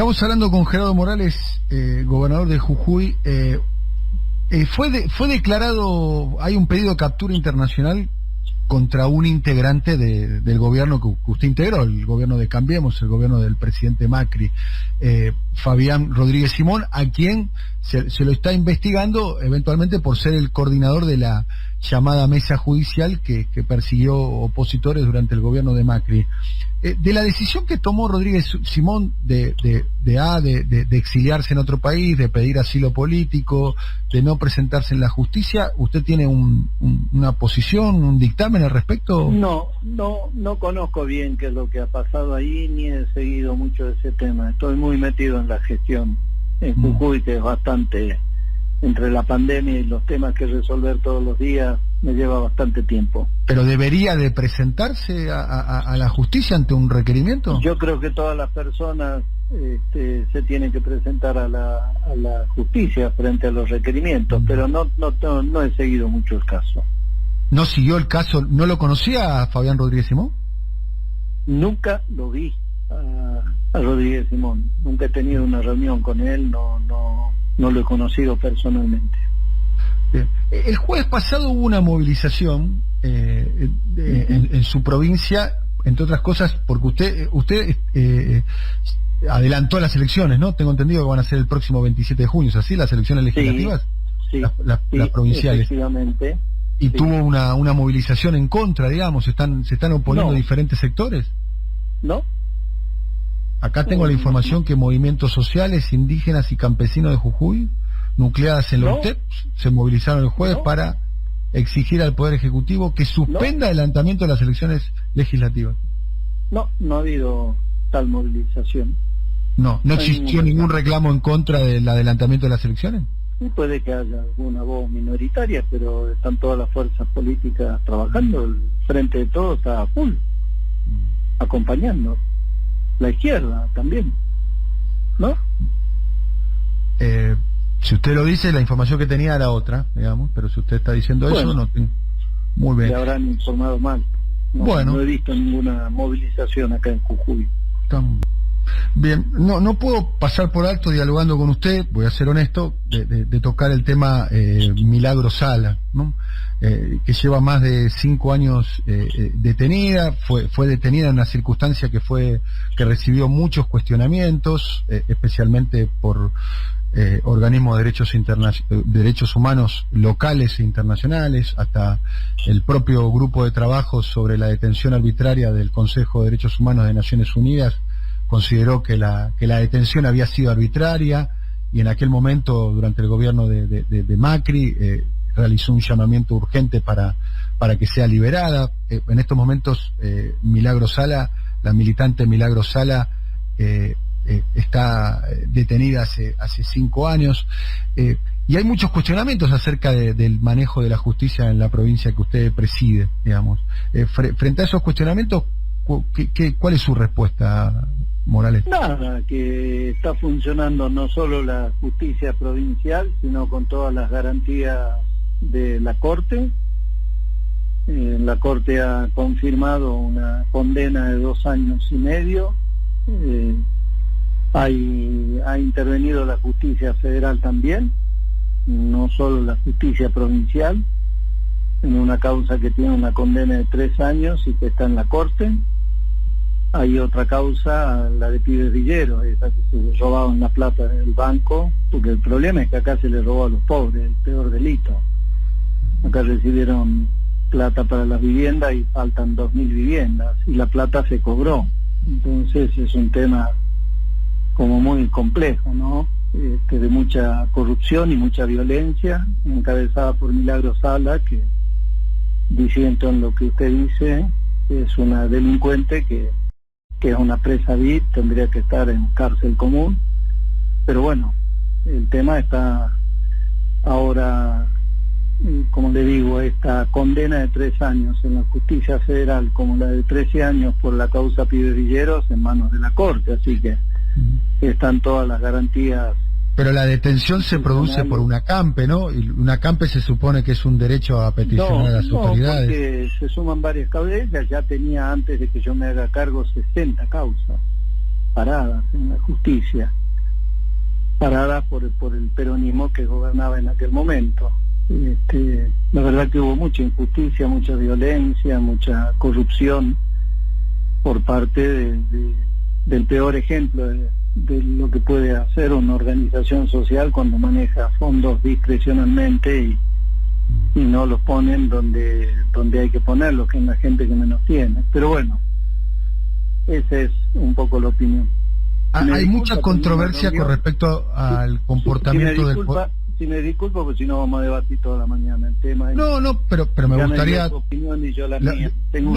Estamos hablando con Gerardo Morales, gobernador de Jujuy. Fue declarado, hay un pedido de captura internacional contra un integrante del gobierno que usted integró, el gobierno de Cambiemos, el gobierno del presidente Macri, Fabián Rodríguez Simón, a quien se lo está investigando eventualmente por ser el coordinador de la llamada mesa judicial que persiguió opositores durante el gobierno de Macri. De la decisión que tomó Rodríguez Simón de exiliarse en otro país, de pedir asilo político, de no presentarse en la justicia, ¿usted tiene una posición, un dictamen al respecto? No conozco bien qué es lo que ha pasado ahí, ni he seguido mucho ese tema. Estoy muy metido en la gestión en Jujuy, que es bastante, entre la pandemia y los temas que resolver todos los días, me lleva bastante tiempo. ¿Pero debería de presentarse a la justicia ante un requerimiento? Yo creo que todas las personas se tienen que presentar a la justicia frente a los requerimientos, pero no he seguido mucho el caso. ¿No siguió el caso? ¿No lo conocía a Fabián Rodríguez Simón? Nunca lo vi a Rodríguez Simón. Nunca he tenido una reunión con él, no lo he conocido personalmente. Bien. El jueves pasado hubo una movilización en su provincia, entre otras cosas, porque usted adelantó las elecciones, ¿no? Tengo entendido que van a ser el próximo 27 de junio, ¿es así? Las elecciones legislativas, sí, las provinciales. Efectivamente. Y tuvo una movilización en contra, digamos, se están oponiendo diferentes sectores. No. Acá tengo la información que movimientos sociales, indígenas y campesinos de Jujuy, nucleadas en la UTEP, se movilizaron el jueves para exigir al Poder Ejecutivo que suspenda el adelantamiento de las elecciones legislativas. No ha habido tal movilización. No existió ningún reclamo en contra del adelantamiento de las elecciones. Y puede que haya alguna voz minoritaria, pero están todas las fuerzas políticas trabajando, el Frente de Todos está a full, acompañando. La izquierda también, ¿no? Si usted lo dice, la información que tenía era otra, digamos, pero si usted está diciendo eso, no tengo... Muy bien. Le habrán informado mal. No he visto ninguna movilización acá en Jujuy. Bien, no puedo pasar por alto, dialogando con usted, voy a ser honesto, de tocar el tema Milagro Sala, ¿no? Que lleva más de 5 años detenida, fue detenida en una circunstancia que recibió muchos cuestionamientos, especialmente por organismos de derechos humanos locales e internacionales, hasta el propio grupo de trabajo sobre la detención arbitraria del Consejo de Derechos Humanos de Naciones Unidas consideró que la detención había sido arbitraria, y en aquel momento, durante el gobierno de Macri, realizó un llamamiento urgente para que sea liberada. En estos momentos, Milagro Sala, la militante Milagro Sala, está detenida hace 5 años, y hay muchos cuestionamientos acerca del manejo de la justicia en la provincia que usted preside, digamos. Frente a esos cuestionamientos, ¿cuál es su respuesta, Morales? Nada, que está funcionando no solo la justicia provincial, sino con todas las garantías de la Corte. La Corte ha confirmado una condena de 2 años y medio. Ha intervenido la justicia federal también, no solo la justicia provincial, en una causa que tiene una condena de 3 años y que está en la Corte. Hay otra causa, la de Pibes Villeros, esa que se robaban la plata del banco, porque el problema es que acá se le robó a los pobres, el peor delito. Acá recibieron plata para las viviendas y faltan 2.000 viviendas, y la plata se cobró. Entonces es un tema como muy complejo, ¿no? De mucha corrupción y mucha violencia, encabezada por Milagro Sala, que, diciendo en lo que usted dice, es una delincuente que es una presa VIP, tendría que estar en cárcel común. Pero bueno, el tema está ahora, como le digo, esta condena de 3 años en la justicia federal, como la de 13 años por la causa Pibes Villeros, en manos de la Corte, así que están todas las garantías. Pero la detención se produce por un acampe, ¿no? Y un acampe se supone que es un derecho a peticionar a las autoridades. No, porque se suman varias causas. Ya tenía, antes de que yo me haga cargo, 60 causas. paradas en la justicia, paradas por el peronismo que gobernaba en aquel momento. La verdad que hubo mucha injusticia, mucha violencia, mucha corrupción por parte del peor ejemplo de lo que puede hacer una organización social cuando maneja fondos discrecionalmente y no los ponen donde hay que ponerlos, que es la gente que menos tiene. Pero bueno, esa es un poco la opinión. Hay mucha controversia con respecto al comportamiento del poder. Si me disculpo, porque si no vamos a debatir toda la mañana el tema. No, pero me gustaría... Tu opinión y yo la mía. Tengo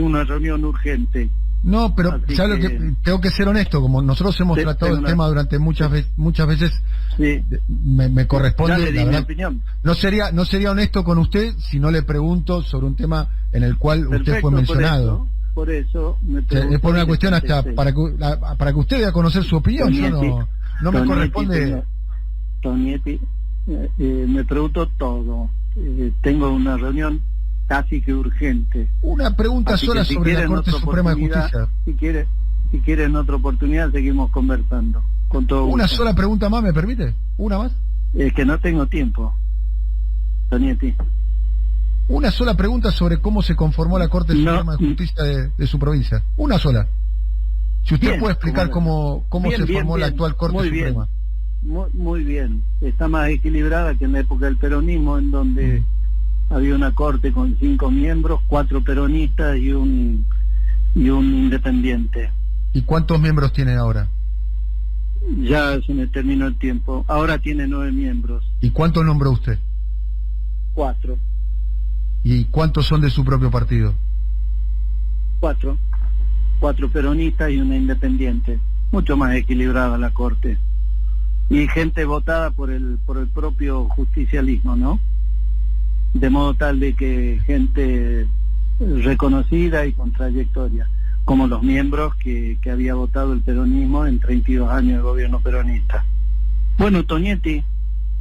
una reunión urgente. No, pero ¿sabes lo que tengo que ser honesto? Como nosotros hemos tratado el tema durante muchas veces, sí. me corresponde. La verdad, opinión. No sería honesto con usted si no le pregunto sobre un tema en el cual usted fue mencionado. Por eso es por una cuestión hasta para que usted dé a conocer su opinión. Yo no me corresponde. Tonietti, me pregunto todo. Tengo una reunión casi que urgente. Una pregunta sola sobre la Corte Suprema de Justicia. Si quiere en otra oportunidad seguimos conversando. Con todo una gusto. Sola pregunta más, ¿me permite? ¿Una más? Es que no tengo tiempo, Tonietti. Una sola pregunta sobre cómo se conformó la Corte Suprema de Justicia de su provincia. Una sola. Si usted puede explicar cómo se formó la actual Corte Suprema. Muy bien. Está más equilibrada que en la época del peronismo, en donde había una corte con 5 miembros, 4 peronistas y un independiente. ¿Y cuántos miembros tiene ahora? Ya se me terminó el tiempo. Ahora tiene 9 miembros. ¿Y cuántos nombró usted? 4. ¿Y cuántos son de su propio partido? 4 peronistas y una independiente. Mucho más equilibrada la corte. Y gente votada por el propio justicialismo, ¿no? De modo tal de que gente reconocida y con trayectoria, como los miembros que había votado el peronismo en 32 años de gobierno peronista. Bueno, Tonietti,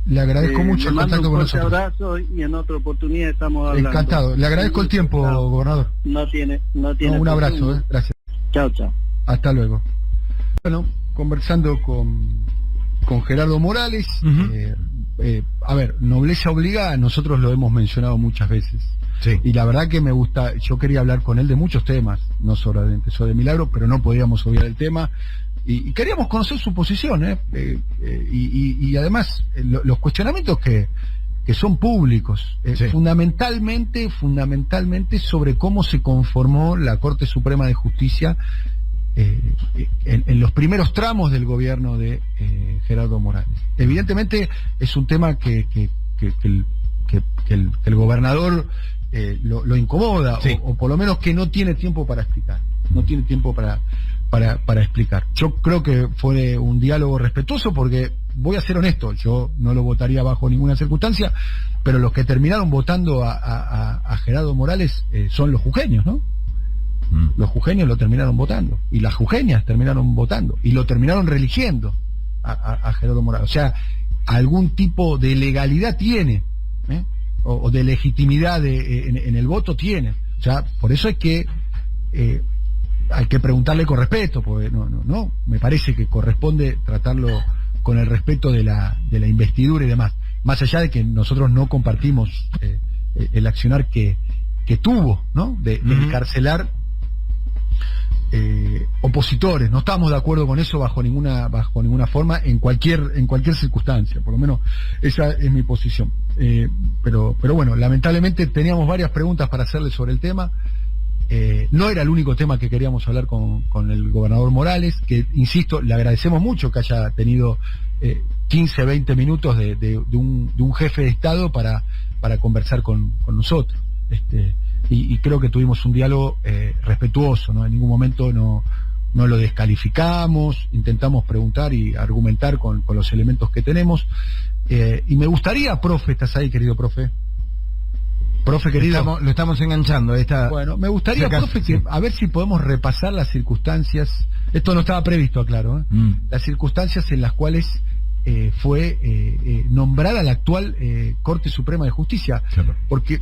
le agradezco mucho el contacto con nosotros. Un abrazo y en otra oportunidad estamos hablando. Encantado, le agradezco el tiempo, gobernador. No tiene un abrazo, gracias. Chao. Hasta luego. Bueno, conversando con Gerardo Morales. A ver, nobleza obligada, nosotros lo hemos mencionado muchas veces. Sí. Y la verdad que me gusta, yo quería hablar con él de muchos temas, no solamente sobre Milagro, pero no podíamos obviar el tema. Y queríamos conocer su posición, y además los cuestionamientos que son públicos, sí. fundamentalmente sobre cómo se conformó la Corte Suprema de Justicia en los primeros tramos del gobierno de Gerardo Morales. Evidentemente es un tema que el gobernador lo incomoda, sí. o por lo menos que no tiene tiempo para explicar. No tiene tiempo para explicar. Yo creo que fue un diálogo respetuoso, porque voy a ser honesto, yo no lo votaría bajo ninguna circunstancia, pero los que terminaron votando a Gerardo Morales son los jujeños, ¿no? Los jujeños lo terminaron votando, y las jujeñas terminaron votando, y lo terminaron religiendo a Gerardo Morales. O sea, algún tipo de legalidad tiene, o de legitimidad en el voto tiene. O sea, por eso hay que preguntarle con respeto, porque no, me parece que corresponde tratarlo con el respeto de la investidura y demás, más allá de que nosotros no compartimos el accionar que tuvo, ¿no? De encarcelar opositores. No estamos de acuerdo con eso bajo ninguna forma, en cualquier circunstancia. Por lo menos esa es mi posición. Pero bueno, lamentablemente teníamos varias preguntas para hacerle sobre el tema. No era el único tema que queríamos hablar con el gobernador Morales, que, insisto, le agradecemos mucho que haya tenido 15, 20 minutos de un jefe de Estado para conversar con nosotros. Y creo que tuvimos un diálogo respetuoso, ¿no? En ningún momento no lo descalificamos, intentamos preguntar y argumentar con los elementos que tenemos. Y me gustaría, profe, ¿estás ahí, querido profe? Profe querido, lo estamos enganchando. Bueno, me gustaría, profe, a ver si podemos repasar las circunstancias. Esto no estaba previsto, aclaro, las circunstancias en las cuales fue nombrada la actual Corte Suprema de Justicia. Claro. Porque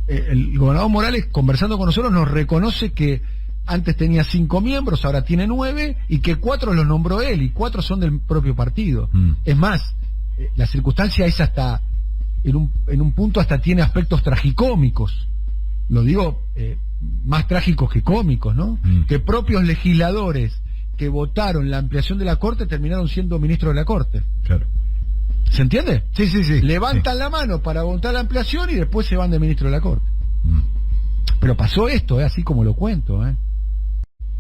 el gobernador Morales, conversando con nosotros, nos reconoce que antes tenía 5 miembros, ahora tiene 9, y que 4 los nombró él, y 4 son del propio partido. Es más, la circunstancia es hasta, en un punto hasta tiene aspectos tragicómicos, lo digo, más trágicos que cómicos, ¿no? Que propios legisladores que votaron la ampliación de la Corte terminaron siendo ministros de la Corte. Claro. ¿Se entiende? Sí. Levantan la mano para votar la ampliación y después se van de ministro de la Corte. Pero pasó esto, así como lo cuento,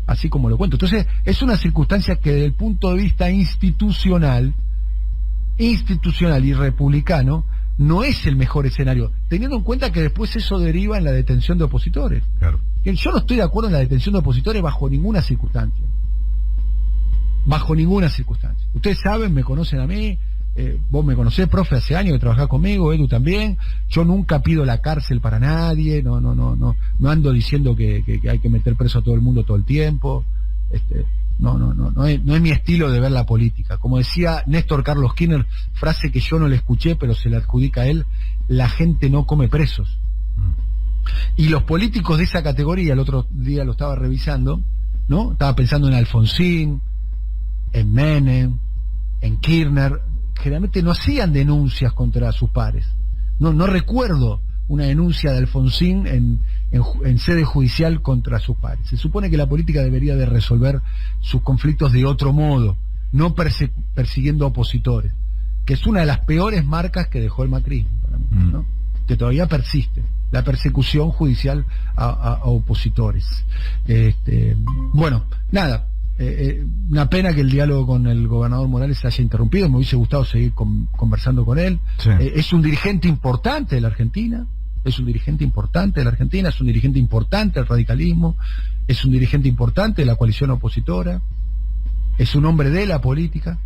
así como lo cuento. Entonces, es una circunstancia que desde el punto de vista institucional y republicano, no es el mejor escenario, teniendo en cuenta que después eso deriva en la detención de opositores. Claro. Yo no estoy de acuerdo en la detención de opositores bajo ninguna circunstancia. Bajo ninguna circunstancia. Ustedes saben, me conocen a mí, vos me conocés, profe, hace años que trabajás conmigo, Edu también. Yo nunca pido la cárcel para nadie, no ando diciendo que hay que meter preso a todo el mundo todo el tiempo. No es mi estilo de ver la política. Como decía Néstor Carlos Kirchner, frase que yo no le escuché, pero se le adjudica a él: la gente no come presos. Y los políticos de esa categoría, el otro día lo estaba revisando, ¿no? Estaba pensando en Alfonsín, en Menem, en Kirchner, generalmente no hacían denuncias contra sus pares. No recuerdo una denuncia de Alfonsín en sede judicial contra sus pares. Se supone que la política debería de resolver sus conflictos de otro modo, no persiguiendo opositores, que es una de las peores marcas que dejó el macrismo para mí, ¿no? Que todavía persiste, la persecución judicial a opositores. Bueno, nada, una pena que el diálogo con el gobernador Morales se haya interrumpido. Me hubiese gustado seguir conversando con él. Sí. Es un dirigente importante de la Argentina, es un dirigente importante del radicalismo, es un dirigente importante de la coalición opositora, es un hombre de la política.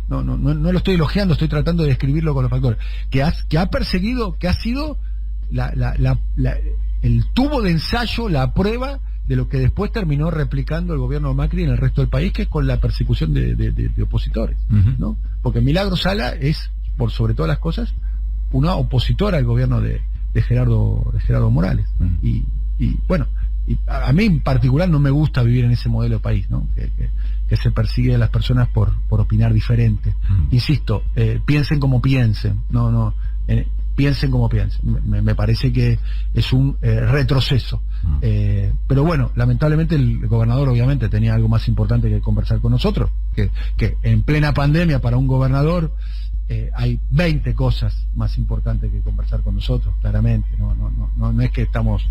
No lo estoy elogiando, estoy tratando de describirlo con los factores que ha perseguido, que ha sido el tubo de ensayo, la prueba de lo que después terminó replicando el gobierno de Macri en el resto del país, que es con la persecución de opositores, ¿no? Porque Milagro Sala es, por sobre todas las cosas, una opositora al gobierno de Gerardo Morales. Y bueno, a mí en particular no me gusta vivir en ese modelo de país, ¿no? Que se persigue a las personas por opinar diferente. Insisto, piensen como piensen, piensen como piensen. Me parece que es un retroceso. Pero bueno, lamentablemente el gobernador obviamente tenía algo más importante que conversar con nosotros, que en plena pandemia para un gobernador hay 20 cosas más importantes que conversar con nosotros, claramente. No es que estamos...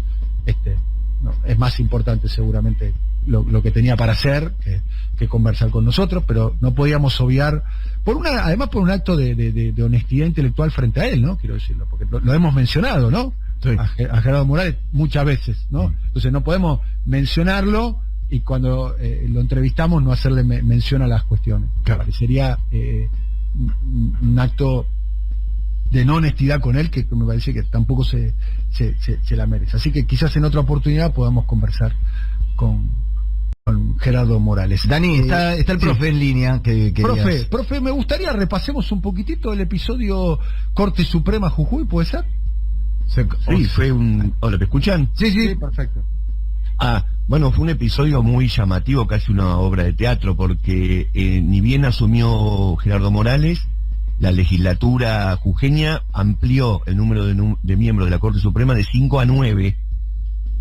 es más importante seguramente lo que tenía para hacer que conversar con nosotros, pero no podíamos obviar, además por un acto de honestidad intelectual frente a él, ¿no? Quiero decirlo, porque lo hemos mencionado, ¿no? Sí. A Gerardo Morales muchas veces, ¿no? Entonces no podemos mencionarlo y cuando lo entrevistamos no hacerle mención a las cuestiones. Claro. Parecería un acto de no honestidad con él, que me parece que tampoco se la merece. Así que quizás en otra oportunidad podamos conversar con Gerardo Morales. Dani, está el profe en línea. Profe, me gustaría repasemos un poquitito el episodio Corte Suprema Jujuy, ¿puede ser? Sí, fue un... ¿Hola, me escuchan? Sí, perfecto. Bueno, fue un episodio muy llamativo, casi una obra de teatro, porque ni bien asumió Gerardo Morales, la legislatura jujeña amplió el número de miembros de la Corte Suprema de 5 a 9,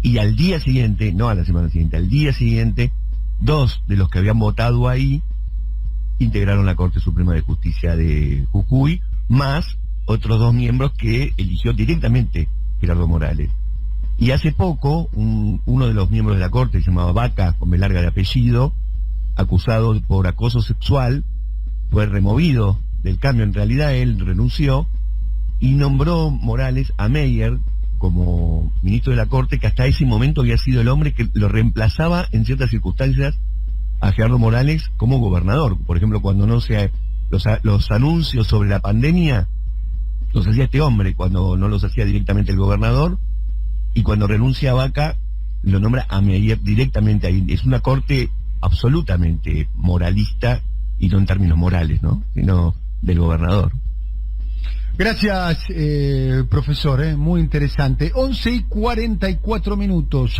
y al día siguiente, no a la semana siguiente, al día siguiente, 2 de los que habían votado ahí integraron la Corte Suprema de Justicia de Jujuy, más otros 2 miembros que eligió directamente Gerardo Morales. Y hace poco, uno de los miembros de la Corte, se llamaba Vaca, con B larga de apellido, acusado por acoso sexual, fue removido del cambio. En realidad él renunció y nombró Morales a Meyer como ministro de la Corte, que hasta ese momento había sido el hombre que lo reemplazaba en ciertas circunstancias a Gerardo Morales como gobernador. Por ejemplo, cuando los anuncios sobre la pandemia los hacía este hombre, cuando no los hacía directamente el gobernador, y cuando renuncia a Vaca lo nombra a Meyer directamente ahí. Es una corte absolutamente moralista, y no en términos morales, ¿no?, sino del gobernador. Gracias, profesor, muy interesante. 11:44.